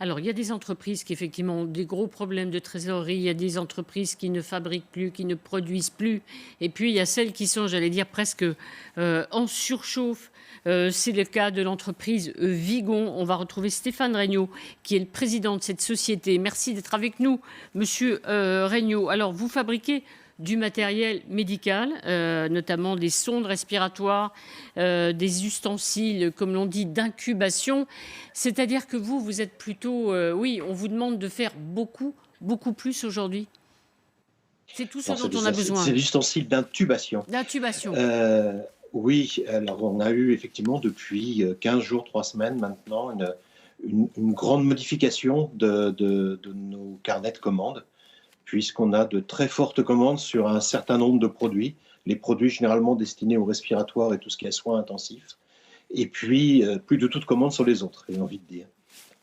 Alors, il y a des entreprises qui effectivement ont des gros problèmes de trésorerie, il y a des entreprises qui ne fabriquent plus, qui ne produisent plus, et puis il y a celles qui sont, j'allais dire, presque en surchauffe. C'est le cas de l'entreprise Vigon. On va retrouver Stéphane Regnault, qui est le président de cette société. Merci d'être avec nous, monsieur Regnault. Alors, vous fabriquez du matériel médical, notamment des sondes respiratoires, des ustensiles, comme l'on dit, d'incubation. C'est-à-dire que vous êtes plutôt... oui, on vous demande de faire beaucoup, beaucoup plus aujourd'hui. C'est tout ce Alors, dont on a besoin. c'est des ustensiles d'intubation. D'intubation. Euh, oui, alors on a eu effectivement depuis 15 jours, 3 semaines maintenant, une grande modification de nos carnets de commandes, puisqu'on a de très fortes commandes sur un certain nombre de produits, les produits généralement destinés aux respiratoires et tout ce qui est soins intensifs, et puis plus de toute commande sur les autres, j'ai envie de dire.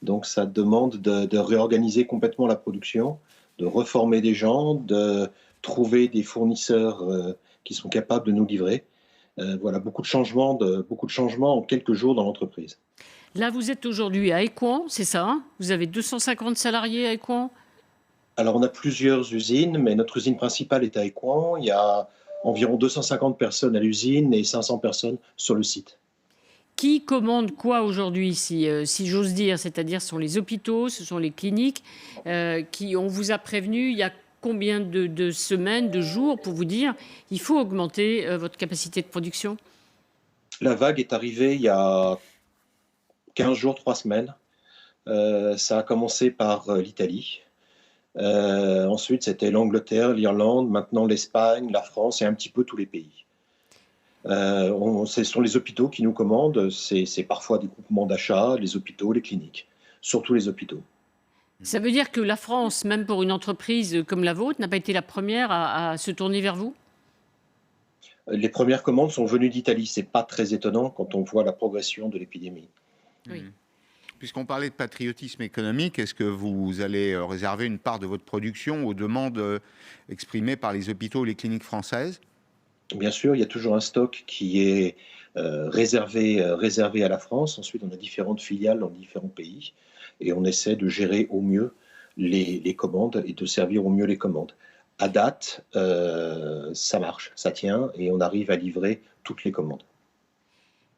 Donc ça demande de réorganiser complètement la production, de reformer des gens, de trouver des fournisseurs qui sont capables de nous livrer. Voilà, beaucoup de changements en quelques jours dans l'entreprise. Là, vous êtes aujourd'hui à Écouen, c'est ça, hein? Vous avez 250 salariés à Écouen. Alors on a plusieurs usines, mais notre usine principale est à Écouen. Il y a environ 250 personnes à l'usine et 500 personnes sur le site. Qui commande quoi aujourd'hui, si j'ose dire? C'est-à-dire, ce sont les hôpitaux, ce sont les cliniques qui, on vous a prévenu il y a combien de semaines, de jours pour vous dire il faut augmenter votre capacité de production? La vague est arrivée il y a 15 jours, 3 semaines. Ça a commencé par l'Italie. Ensuite, c'était l'Angleterre, l'Irlande, maintenant l'Espagne, la France et un petit peu tous les pays. Ce sont les hôpitaux qui nous commandent, c'est parfois des groupements d'achat, les hôpitaux, les cliniques, surtout les hôpitaux. Ça veut dire que la France, même pour une entreprise comme la vôtre, n'a pas été la première à se tourner vers vous? Les premières commandes sont venues d'Italie, c'est pas très étonnant quand on voit la progression de l'épidémie. Oui. Puisqu'on parlait de patriotisme économique, est-ce que vous allez réserver une part de votre production aux demandes exprimées par les hôpitaux et les cliniques françaises? Bien sûr, il y a toujours un stock qui est réservé à la France. Ensuite, on a différentes filiales dans différents pays et on essaie de gérer au mieux les commandes et de servir au mieux les commandes. À date, ça marche, ça tient et on arrive à livrer toutes les commandes.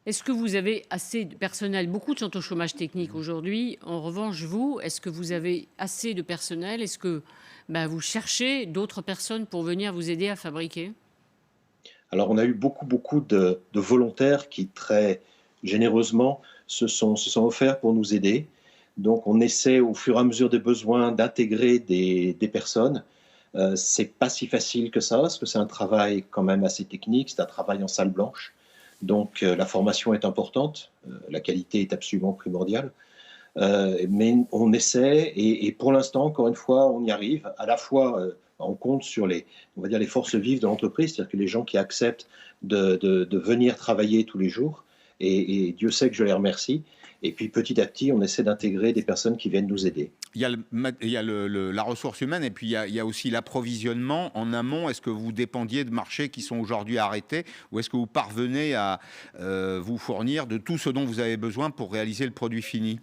Est-ce que vous avez assez de personnel? Beaucoup sont au chômage technique aujourd'hui. En revanche, vous, est-ce que vous avez assez de personnel? Est-ce que vous cherchez d'autres personnes pour venir vous aider à fabriquer? Alors, on a eu beaucoup de volontaires qui, très généreusement, se sont offerts pour nous aider. Donc, on essaie, au fur et à mesure des besoins, d'intégrer des personnes. C'est pas si facile que ça, parce que c'est un travail quand même assez technique, c'est un travail en salle blanche. Donc, la formation est importante, la qualité est absolument primordiale. Mais on essaie et pour l'instant, encore une fois, on y arrive. À la fois, on compte sur on va dire les forces vives de l'entreprise, c'est-à-dire que les gens qui acceptent de venir travailler tous les jours, et Dieu sait que je les remercie. Et puis petit à petit, on essaie d'intégrer des personnes qui viennent nous aider. Il y a la ressource humaine et puis il y a aussi l'approvisionnement en amont. Est-ce que vous dépendiez de marchés qui sont aujourd'hui arrêtés ou est-ce que vous parvenez à vous fournir de tout ce dont vous avez besoin pour réaliser le produit fini?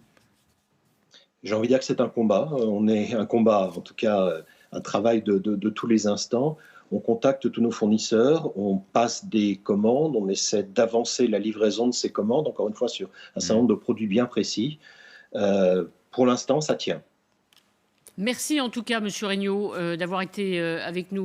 J'ai envie de dire que c'est un combat. On est un combat, en tout cas, un travail de tous les instants. On contacte tous nos fournisseurs, on passe des commandes, on essaie d'avancer la livraison de ces commandes, encore une fois, sur un certain nombre de produits bien précis. Pour l'instant, ça tient. Merci en tout cas, monsieur Regnault, d'avoir été avec nous.